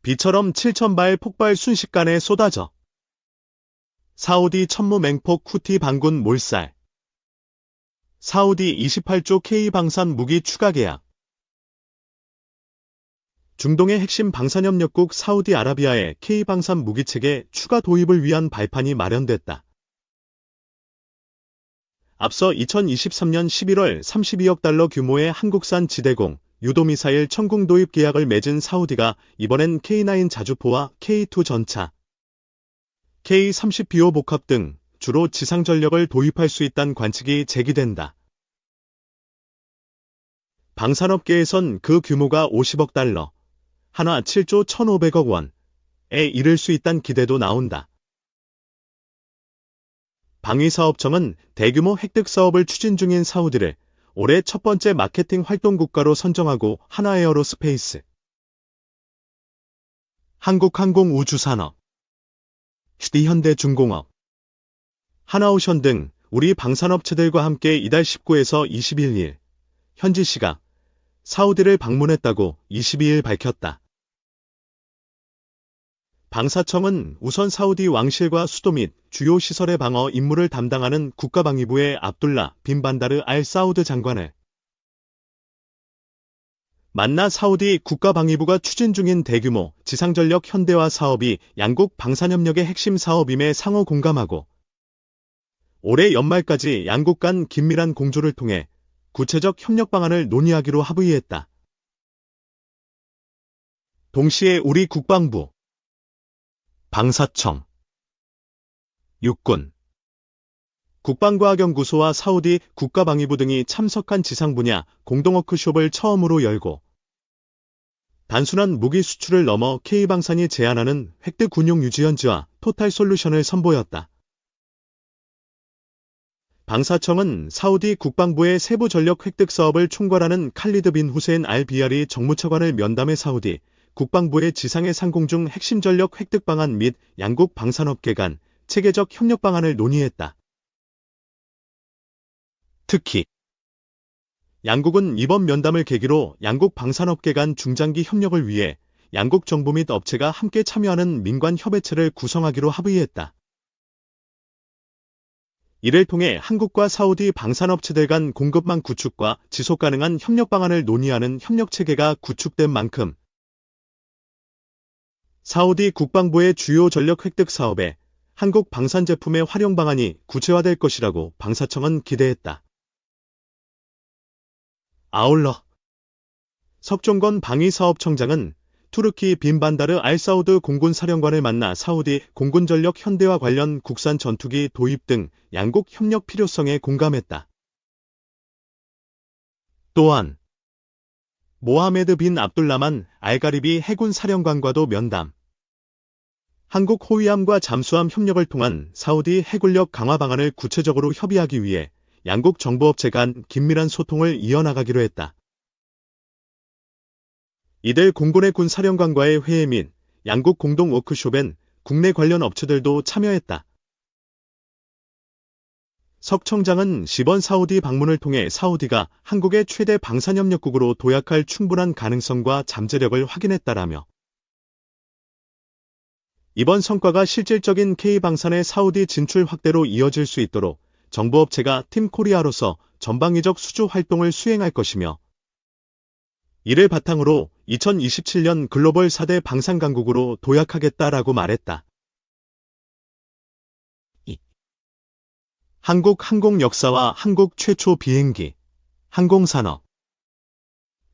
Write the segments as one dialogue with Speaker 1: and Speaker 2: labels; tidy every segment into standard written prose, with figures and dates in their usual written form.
Speaker 1: 비처럼 7,000발 폭발 순식간에 쏟아져. 사우디 천무 맹폭 후티 반군 몰살. 사우디 28조 K 방산 무기 추가 계약. 중동의 핵심 방산협력국 사우디아라비아의 K 방산 무기체계 추가 도입을 위한 발판이 마련됐다. 앞서 2023년 11월 32억 달러 규모의 한국산 지대공, 유도미사일 천궁 도입 계약을 맺은 사우디가 이번엔 K9 자주포와 K2 전차, K30BO 복합 등 주로 지상전력을 도입할 수 있다는 관측이 제기된다. 방산업계에선 그 규모가 50억 달러, 한화 7조 1,500억 원에 이를 수 있다는 기대도 나온다. 방위사업청은 대규모 획득 사업을 추진 중인 사우디를 올해 첫 번째 마케팅 활동 국가로 선정하고 하나에어로스페이스, 한국항공우주산업, HD현대중공업, 하나오션 등 우리 방산업체들과 함께 이달 19에서 21일 현지 시각 사우디를 방문했다고 22일 밝혔다. 방사청은 우선 사우디 왕실과 수도 및 주요 시설의 방어 임무를 담당하는 국가방위부의 압둘라 빈 반다르 알 사우드 장관을 만나 사우디 국가방위부가 추진 중인 대규모 지상전력 현대화 사업이 양국 방산협력의 핵심 사업임에 상호 공감하고 올해 연말까지 양국 간 긴밀한 공조를 통해 구체적 협력 방안을 논의하기로 합의했다. 동시에 우리 국방부, 방사청, 육군, 국방과학연구소와 사우디 국가방위부 등이 참석한 지상 분야 공동 워크숍을 처음으로 열고 단순한 무기 수출을 넘어 K방산이 제안하는 획득 군용 유지 현지화 토탈 솔루션을 선보였다. 방사청은 사우디 국방부의 세부 전력 획득 사업을 총괄하는 칼리드 빈 후세인 알 비아리 정무차관을 면담해 사우디 국방부의 지상해 상공 중 핵심 전력 획득 방안 및 양국 방산업계 간 체계적 협력 방안을 논의했다. 특히 양국은 이번 면담을 계기로 양국 방산업계 간 중장기 협력을 위해 양국 정부 및 업체가 함께 참여하는 민관 협의체를 구성하기로 합의했다. 이를 통해 한국과 사우디 방산업체들 간 공급망 구축과 지속 가능한 협력 방안을 논의하는 협력체계가 구축된 만큼 사우디 국방부의 주요 전력 획득 사업에 한국 방산 제품의 활용 방안이 구체화될 것이라고 방사청은 기대했다. 아울러 석종건 방위사업청장은 투르키 빈 반다르 알 사우드 공군 사령관을 만나 사우디 공군 전력 현대화 관련 국산 전투기 도입 등 양국 협력 필요성에 공감했다. 또한 모하메드 빈 압둘라만 알가리비 해군 사령관과도 면담. 한국 호위함과 잠수함 협력을 통한 사우디 해군력 강화 방안을 구체적으로 협의하기 위해 양국 정보업체 간 긴밀한 소통을 이어나가기로 했다. 이들 공군의 군 사령관과의 회의 및 양국 공동 워크숍엔 국내 관련 업체들도 참여했다. 석 청장은 이번 사우디 방문을 통해 사우디가 한국의 최대 방산협력국으로 도약할 충분한 가능성과 잠재력을 확인했다라며 이번 성과가 실질적인 K방산의 사우디 진출 확대로 이어질 수 있도록 정보업체가 팀 코리아로서 전방위적 수주 활동을 수행할 것이며 이를 바탕으로 2027년 글로벌 4대 방산강국으로 도약하겠다라고 말했다. 한국 항공 역사와 한국 최초 비행기, 항공산업.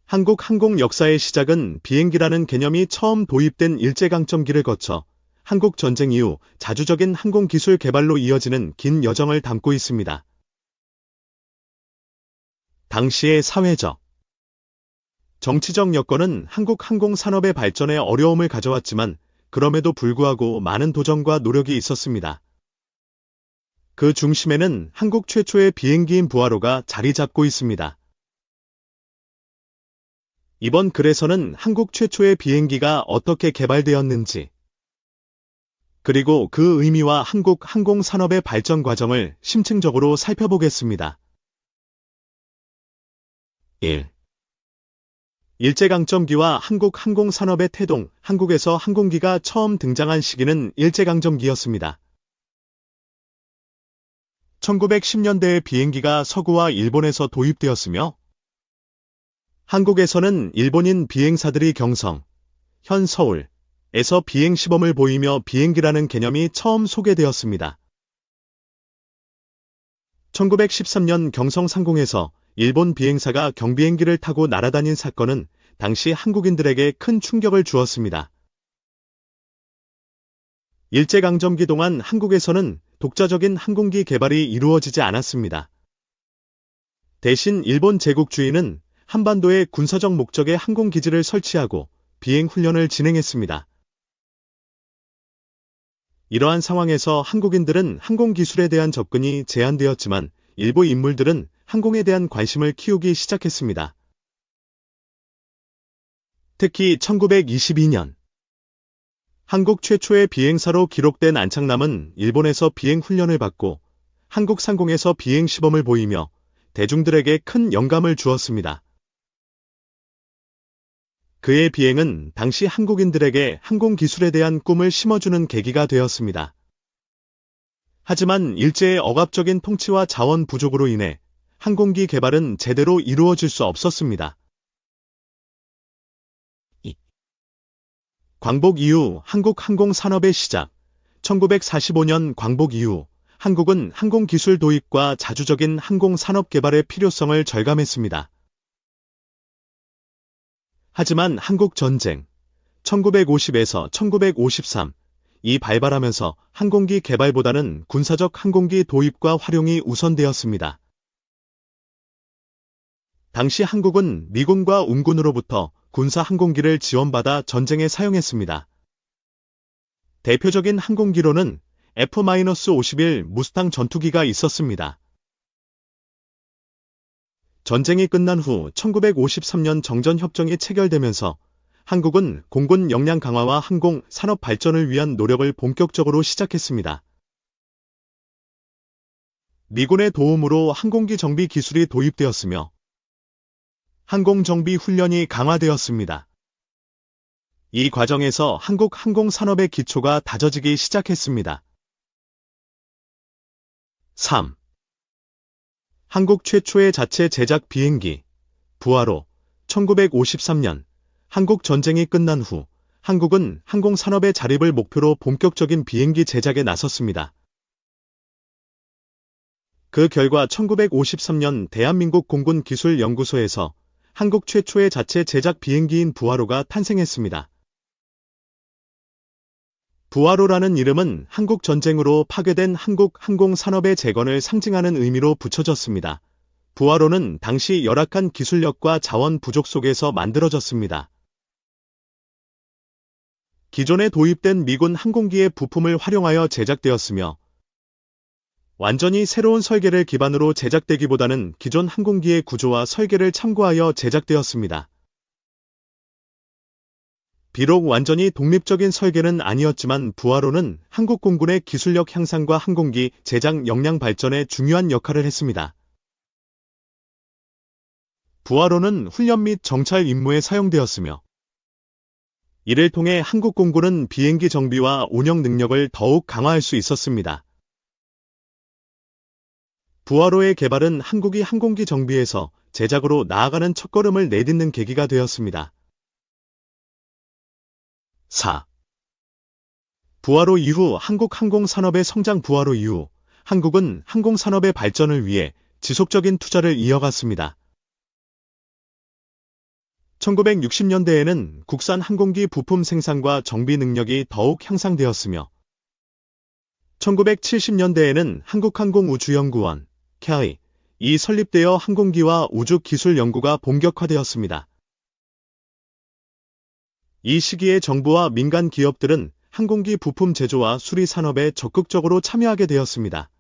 Speaker 1: 한국 항공 역사의 시작은 비행기라는 개념이 처음 도입된 일제강점기를 거쳐 한국 전쟁 이후 자주적인 항공기술 개발로 이어지는 긴 여정을 담고 있습니다. 당시의 사회적, 정치적 여건은 한국 항공산업의 발전에 어려움을 가져왔지만 그럼에도 불구하고 많은 도전과 노력이 있었습니다. 그 중심에는 한국 최초의 비행기인 부하로가 자리 잡고 있습니다. 이번 글에서는 한국 최초의 비행기가 어떻게 개발되었는지, 그리고 그 의미와 한국 항공산업의 발전 과정을 심층적으로 살펴보겠습니다. 1. 일제강점기와 한국 항공산업의 태동, 한국에서 항공기가 처음 등장한 시기는 일제강점기였습니다. 1910년대에 비행기가 서구와 일본에서 도입되었으며 한국에서는 일본인 비행사들이 경성, 현 서울에서 비행 시범을 보이며 비행기라는 개념이 처음 소개되었습니다. 1913년 경성 상공에서 일본 비행사가 경비행기를 타고 날아다닌 사건은 당시 한국인들에게 큰 충격을 주었습니다. 일제강점기 동안 한국에서는 독자적인 항공기 개발이 이루어지지 않았습니다. 대신 일본 제국주의는 한반도에 군사적 목적의 항공기지를 설치하고 비행 훈련을 진행했습니다. 이러한 상황에서 한국인들은 항공기술에 대한 접근이 제한되었지만 일부 인물들은 항공에 대한 관심을 키우기 시작했습니다. 특히 1922년 한국 최초의 비행사로 기록된 안창남은 일본에서 비행 훈련을 받고 한국 상공에서 비행 시범을 보이며 대중들에게 큰 영감을 주었습니다. 그의 비행은 당시 한국인들에게 항공기술에 대한 꿈을 심어주는 계기가 되었습니다. 하지만 일제의 억압적인 통치와 자원 부족으로 인해 항공기 개발은 제대로 이루어질 수 없었습니다. 광복 이후 한국 항공산업의 시작. 1945년 광복 이후 한국은 항공기술 도입과 자주적인 항공산업 개발의 필요성을 절감했습니다. 하지만 한국전쟁 1950에서 1953이 발발하면서 항공기 개발보다는 군사적 항공기 도입과 활용이 우선되었습니다. 당시 한국은 미군과 운군으로부터 군사 항공기를 지원받아 전쟁에 사용했습니다. 대표적인 항공기로는 F-51 무스탕 전투기가 있었습니다. 전쟁이 끝난 후 1953년 정전협정이 체결되면서 한국은 공군 역량 강화와 항공 산업 발전을 위한 노력을 본격적으로 시작했습니다. 미군의 도움으로 항공기 정비 기술이 도입되었으며 항공정비 훈련이 강화되었습니다. 이 과정에서 한국 항공산업의 기초가 다져지기 시작했습니다. 3. 한국 최초의 자체 제작 비행기, 부하로 1953년 한국 전쟁이 끝난 후 한국은 항공산업의 자립을 목표로 본격적인 비행기 제작에 나섰습니다. 그 결과 1953년 대한민국 공군기술연구소에서 한국 최초의 자체 제작 비행기인 부하로가 탄생했습니다. 부하로라는 이름은 한국 전쟁으로 파괴된 한국 항공산업의 재건을 상징하는 의미로 붙여졌습니다. 부하로는 당시 열악한 기술력과 자원 부족 속에서 만들어졌습니다. 기존에 도입된 미군 항공기의 부품을 활용하여 제작되었으며 완전히 새로운 설계를 기반으로 제작되기보다는 기존 항공기의 구조와 설계를 참고하여 제작되었습니다. 비록 완전히 독립적인 설계는 아니었지만 부하로는 한국 공군의 기술력 향상과 항공기 제작 역량 발전에 중요한 역할을 했습니다. 부하로는 훈련 및 정찰 임무에 사용되었으며 이를 통해 한국 공군은 비행기 정비와 운영 능력을 더욱 강화할 수 있었습니다. 부하로의 개발은 한국이 항공기 정비에서 제작으로 나아가는 첫걸음을 내딛는 계기가 되었습니다. 4. 부하로 이후 한국 항공산업의 성장. 부하로 이후 한국은 항공산업의 발전을 위해 지속적인 투자를 이어갔습니다. 1960년대에는 국산 항공기 부품 생산과 정비 능력이 더욱 향상되었으며 1970년대에는 한국항공우주연구원 (CAI)이 설립되어 항공기와 우주 기술 연구가 본격화되었습니다. 이 시기에 정부와 민간 기업들은 항공기 부품 제조와 수리 산업에 적극적으로 참여하게 되었습니다.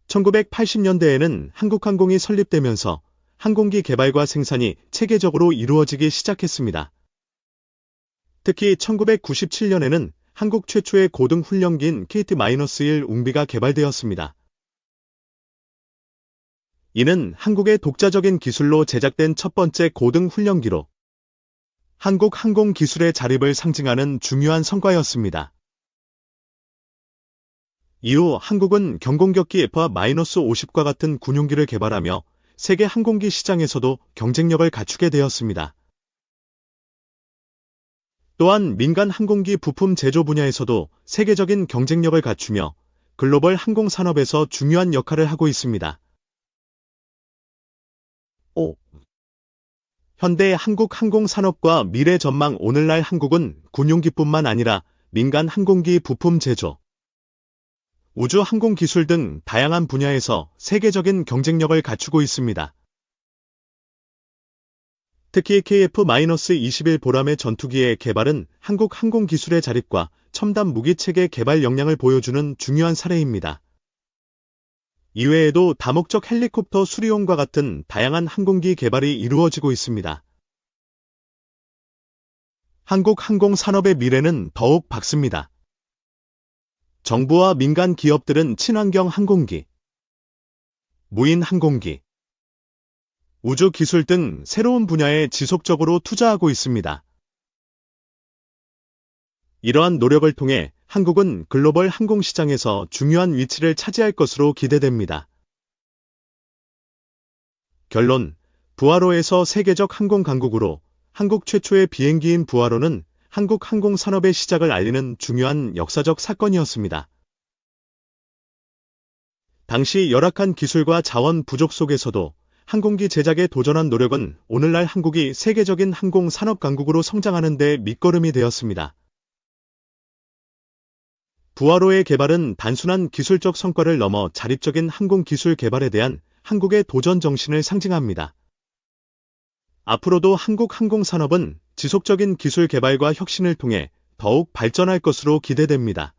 Speaker 1: 1980년대에는 한국항공이 설립되면서 항공기 개발과 생산이 체계적으로 이루어지기 시작했습니다. 특히 1997년에는 한국 최초의 고등 훈련기인 KT-1 웅비가 개발되었습니다. 이는 한국의 독자적인 기술로 제작된 첫 번째 고등 훈련기로 한국 항공 기술의 자립을 상징하는 중요한 성과였습니다. 이후 한국은 경공격기 F-50과 같은 군용기를 개발하며 세계 항공기 시장에서도 경쟁력을 갖추게 되었습니다. 또한 민간 항공기 부품 제조 분야에서도 세계적인 경쟁력을 갖추며 글로벌 항공 산업에서 중요한 역할을 하고 있습니다. 5. 현대 한국 항공 산업과 미래 전망. 오늘날 한국은 군용기뿐만 아니라 민간 항공기 부품 제조, 우주 항공 기술 등 다양한 분야에서 세계적인 경쟁력을 갖추고 있습니다. 특히 KF-21 보람의 전투기의 개발은 한국 항공 기술의 자립과 첨단 무기체계 개발 역량을 보여주는 중요한 사례입니다. 이외에도 다목적 헬리콥터 수리용과 같은 다양한 항공기 개발이 이루어지고 있습니다. 한국 항공 산업의 미래는 더욱 밝습니다. 정부와 민간 기업들은 친환경 항공기, 무인 항공기, 우주 기술 등 새로운 분야에 지속적으로 투자하고 있습니다. 이러한 노력을 통해 한국은 글로벌 항공 시장에서 중요한 위치를 차지할 것으로 기대됩니다. 결론, 부하로에서 세계적 항공 강국으로 한국 최초의 비행기인 부하로는 한국 항공 산업의 시작을 알리는 중요한 역사적 사건이었습니다. 당시 열악한 기술과 자원 부족 속에서도 항공기 제작에 도전한 노력은 오늘날 한국이 세계적인 항공 산업 강국으로 성장하는 데 밑거름이 되었습니다. 부하로의 개발은 단순한 기술적 성과를 넘어 자립적인 항공 기술 개발에 대한 한국의 도전 정신을 상징합니다. 앞으로도 한국 항공 산업은 지속적인 기술 개발과 혁신을 통해 더욱 발전할 것으로 기대됩니다.